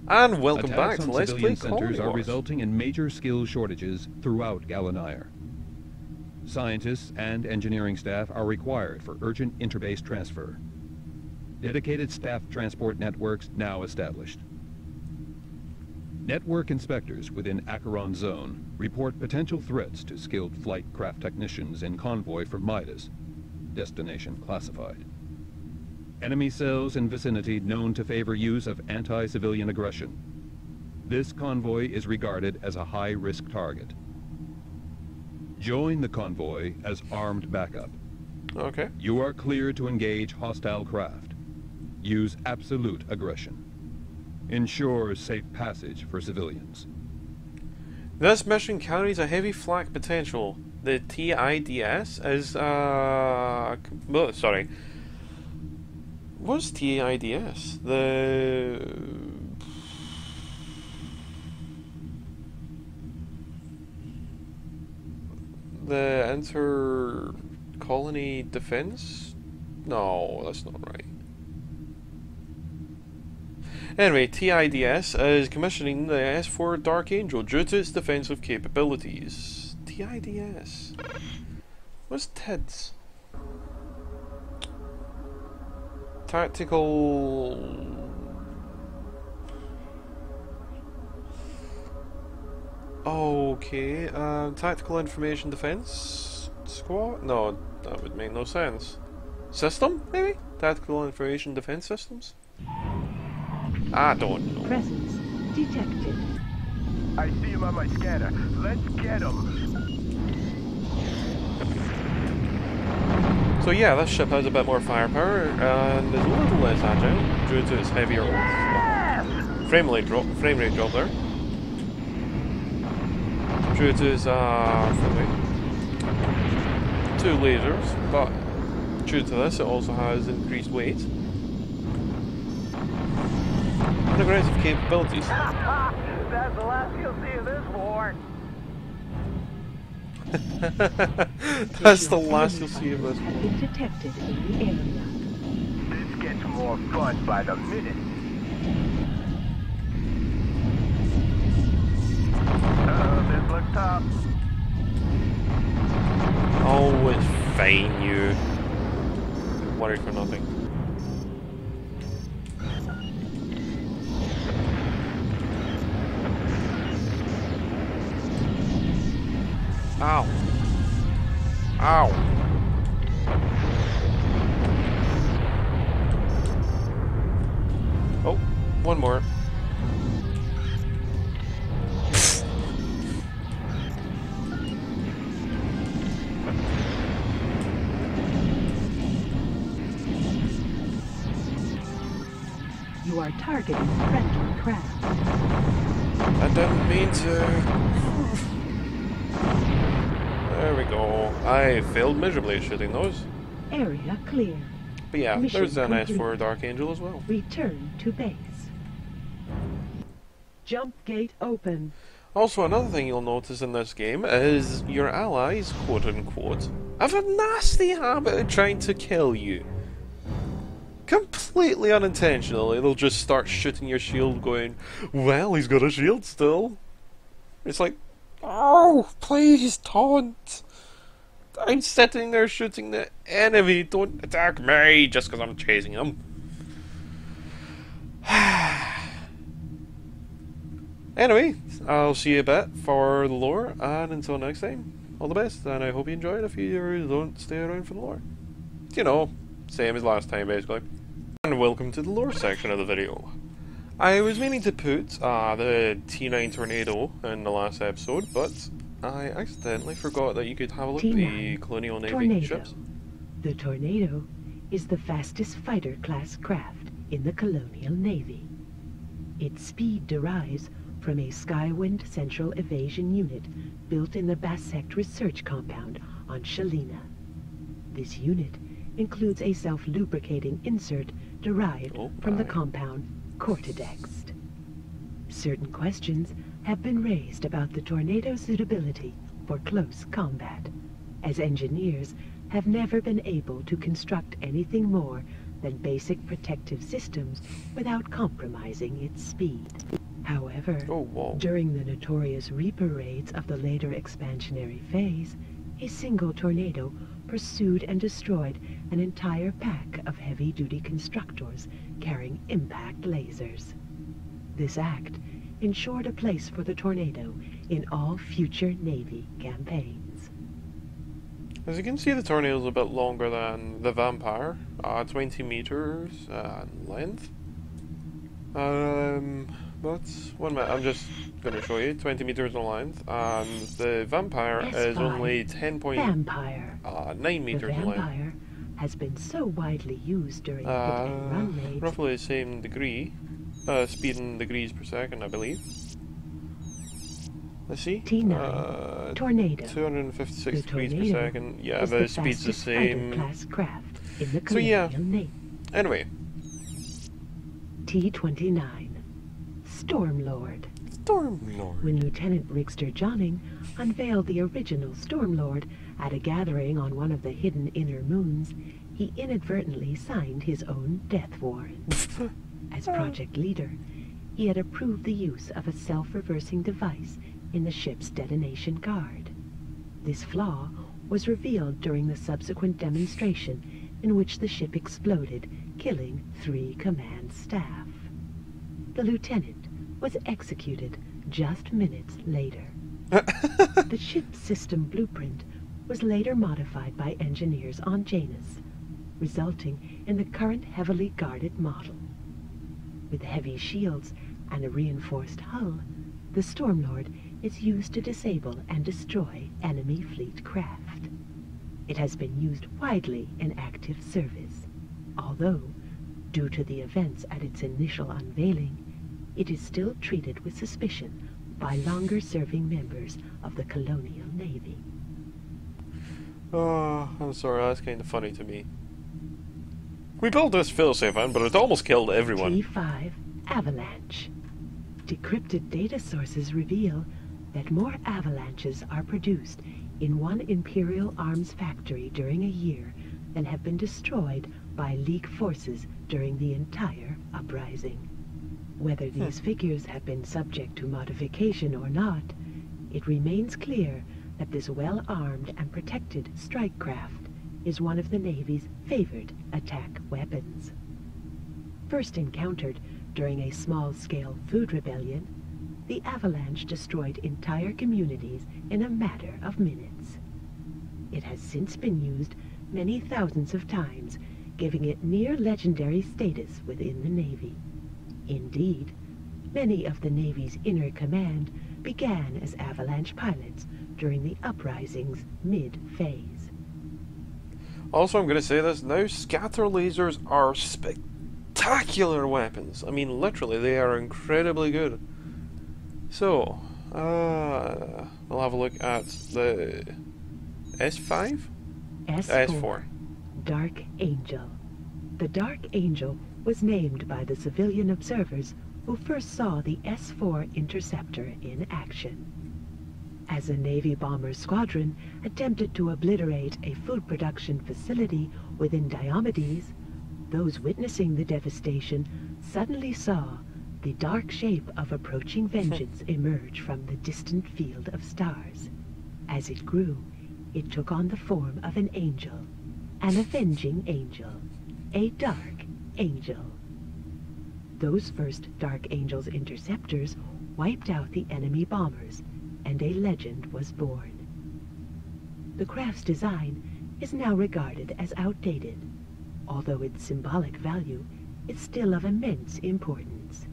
And welcome back Attacks to on Let's Play civilian Colony centers are Wars. resulting in major skill shortages throughout Galanire. Scientists and engineering staff are required for urgent interbase transfer. Dedicated staff transport networks now established. Network inspectors within Acheron Zone report potential threats to skilled flight craft technicians in convoy for Midas. Destination classified. Enemy cells in vicinity known to favor use of anti-civilian aggression. This convoy is regarded as a high-risk target. Join the convoy as armed backup. Okay. You are cleared to engage hostile craft. Use absolute aggression. Ensure safe passage for civilians. This mission carries a heavy flak potential. The TIDS is, sorry. What's TIDS? The inter-colony defense? No, that's not right. Anyway, TIDS is commissioning the S4 Dark Angel due to its defensive capabilities. TIDS. What's TIDS? Tactical... Okay, Tactical Information Defense Squad? No, that would make no sense. System, maybe? Tactical Information Defense Systems? I don't know. Presence detected. I see him on my scanner. Let's get him. So yeah, this ship has a bit more firepower and is a little less agile due to its heavier frame rate drop there. Due to its frame rate. 2 lasers, but due to this it also has increased weight and aggressive capabilities. That's the last you'll see of this war. That's the last you'll see of this Have been detected in the area. This gets more fun by the minute. This looks tough. Oh, it's fine, you. Worried for nothing. Ow. Ow. Oh, one more. You are targeting friendly craft. I didn't mean to. There we go. I failed miserably at shooting those. Area clear. But yeah, Mission there's an complete. S4 Dark Angel as well. Return to base. Jump gate open. Also, another thing you'll notice in this game is your allies, quote-unquote, have a nasty habit of trying to kill you. Completely unintentionally, they'll just start shooting your shield going, well, he's got a shield still. It's like, oh, please don't. I'm sitting there shooting the enemy, don't attack me just because I'm chasing him. Anyway, I'll see you a bit for the lore, and until next time, all the best, and I hope you enjoy it if you don't stay around for the lore. You know, same as last time basically. And welcome to the lore section of the video. I was meaning to put the T9 Tornado in the last episode, but I accidentally forgot that you could have a look at the Colonial Navy Tornado. ships. The Tornado is the fastest fighter class craft in the Colonial Navy. Its speed derives from a Skywind Central Evasion Unit built in the Bassect Research Compound on Shalina. This unit includes a self-lubricating insert derived from the compound Cortidext. Certain questions have been raised about the Tornado's suitability for close combat, as engineers have never been able to construct anything more than basic protective systems without compromising its speed. However, Oh, whoa. during the notorious Reaper raids of the later expansionary phase, a single tornado pursued and destroyed an entire pack of heavy-duty constructors carrying impact lasers. This act ensured a place for the tornado in all future Navy campaigns. As you can see, the tornado is a bit longer than the Vampire, 20 meters in length. But 1 minute, I'm just going to show you 20 meters in length, and the Vampire is only 10.9 meters The in length. Vampire has been so widely used during hit and run raids. Roughly the same degree, speed in degrees per second, I believe. Let's see. T9 Tornado. 256 The degrees per Tornado second. Yeah, is the speed's the fastest fighter same. class craft in the So yeah. colonial Navy. Anyway, T-29 Stormlord. Stormlord. When Lieutenant Rigster Johning unveiled the original Stormlord at a gathering on one of the hidden inner moons, he inadvertently signed his own death warrant. As project leader, he had approved the use of a self-reversing device in the ship's detonation guard. This flaw was revealed during the subsequent demonstration in which the ship exploded, killing 3 command staff. The lieutenant was executed just minutes later. The ship's system blueprint was later modified by engineers on Janus, resulting in the current heavily guarded model. With heavy shields and a reinforced hull, the Stormlord is used to disable and destroy enemy fleet craft. It has been used widely in active service, although, due to the events at its initial unveiling, it is still treated with suspicion by longer-serving members of the Colonial Navy. Oh, I'm sorry, that's kind of funny to me. We built this failsafe van, but it almost killed everyone. T5 Avalanche. Decrypted data sources reveal that more avalanches are produced in one Imperial Arms factory during a year than have been destroyed by League forces during the entire uprising. Whether these figures have been subject to modification or not, it remains clear that this well-armed and protected strike craft is one of the Navy's favored attack weapons. First encountered during a small-scale food rebellion, the avalanche destroyed entire communities in a matter of minutes. It has since been used many thousands of times, giving it near-legendary status within the Navy. Indeed, many of the Navy's inner command began as avalanche pilots during the uprising's mid-phase. Also, I'm going to say this now, scatter lasers are spectacular weapons. I mean, literally, they are incredibly good. So, we'll have a look at the S5? S4. Dark Angel. The Dark Angel was named by the civilian observers who first saw the S4 interceptor in action. As a Navy bomber squadron attempted to obliterate a food production facility within Diomedes, those witnessing the devastation suddenly saw the dark shape of approaching vengeance emerge from the distant field of stars. As it grew, it took on the form of an angel, an avenging angel, a Dark Angel. Those first Dark Angel's interceptors wiped out the enemy bombers, and a legend was born. The craft's design is now regarded as outdated, although its symbolic value is still of immense importance.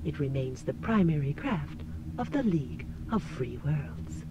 It remains the primary craft of the League of Free Worlds.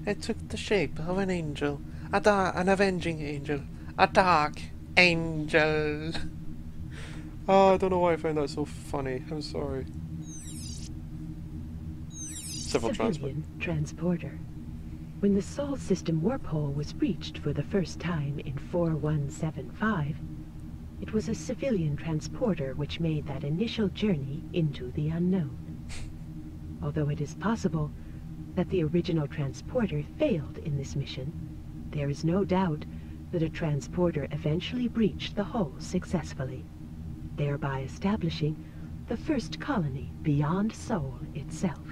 It took the shape of an angel, an avenging angel, a dark angel. Oh, I don't know why I found that so funny. I'm sorry. Civilian transporter. When the Sol system warp hole was reached for the first time in 4175, it was a civilian transporter which made that initial journey into the unknown. Although it is possible that the original transporter failed in this mission, there is no doubt the transporter eventually breached the hull successfully, thereby establishing the first colony beyond Sol itself.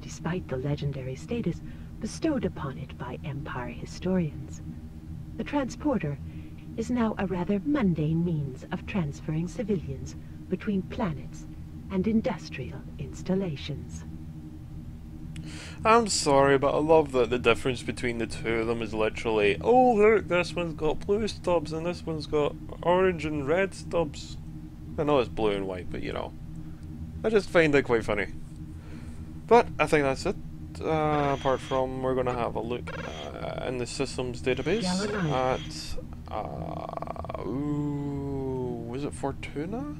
Despite the legendary status bestowed upon it by Empire historians, the transporter is now a rather mundane means of transferring civilians between planets and industrial installations. I'm sorry, but I love that the difference between the two of them is literally, oh look, this one's got blue stubs and this one's got orange and red stubs. I know it's blue and white, but you know, I just find it quite funny. But I think that's it. Apart from, we're going to have a look in the systems database at, ooh, was it Fortuna?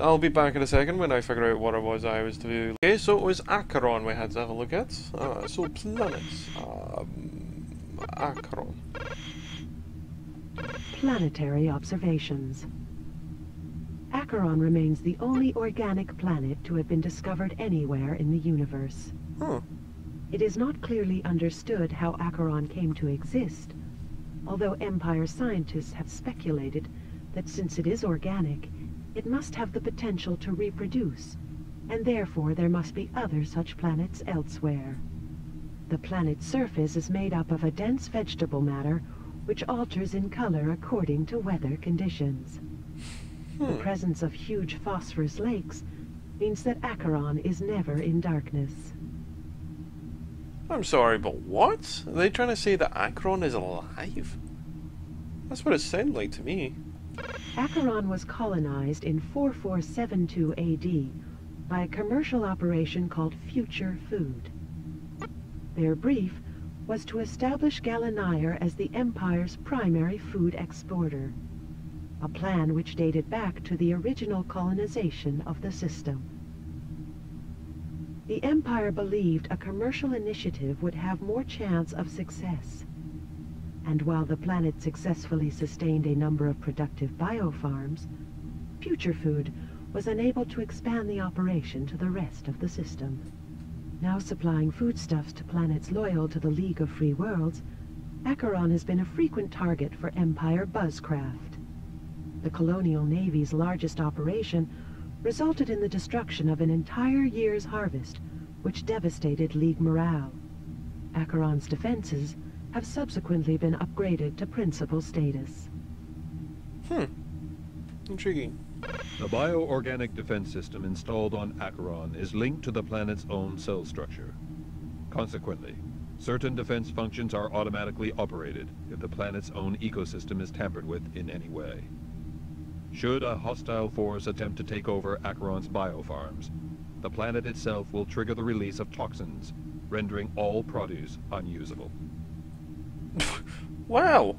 I'll be back in a second when I figure out what it was I was to do. Okay, so it was Acheron we had to have a look at. So planets. Acheron. Planetary observations. Acheron remains the only organic planet to have been discovered anywhere in the universe. Huh. It is not clearly understood how Acheron came to exist, although Empire scientists have speculated that since it is organic, it must have the potential to reproduce, and therefore there must be other such planets elsewhere. The planet's surface is made up of a dense vegetable matter which alters in color according to weather conditions. The presence of huge phosphorus lakes means that Acheron is never in darkness. I'm sorry, but what? Are they trying to say that Acheron is alive? That's what it sounded like to me. Acheron was colonized in 4472 AD by a commercial operation called Future Food. Their brief was to establish Gallinair as the Empire's primary food exporter, a plan which dated back to the original colonization of the system. The Empire believed a commercial initiative would have more chance of success, and while the planet successfully sustained a number of productive biofarms, Future Food was unable to expand the operation to the rest of the system. Now supplying foodstuffs to planets loyal to the League of Free Worlds, Acheron has been a frequent target for Empire buzzcraft. The Colonial Navy's largest operation resulted in the destruction of an entire year's harvest, which devastated League morale. Acheron's defenses have subsequently been upgraded to principal status. Intriguing. The bioorganic defense system installed on Acheron is linked to the planet's own cell structure. Consequently, certain defense functions are automatically operated if the planet's own ecosystem is tampered with in any way. Should a hostile force attempt to take over Acheron's biofarms, the planet itself will trigger the release of toxins, rendering all produce unusable. Wow.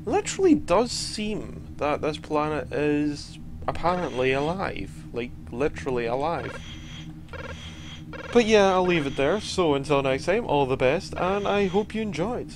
Literally does seem that this planet is apparently alive. Like, literally alive. But yeah, I'll leave it there. So until next time, all the best, and I hope you enjoyed.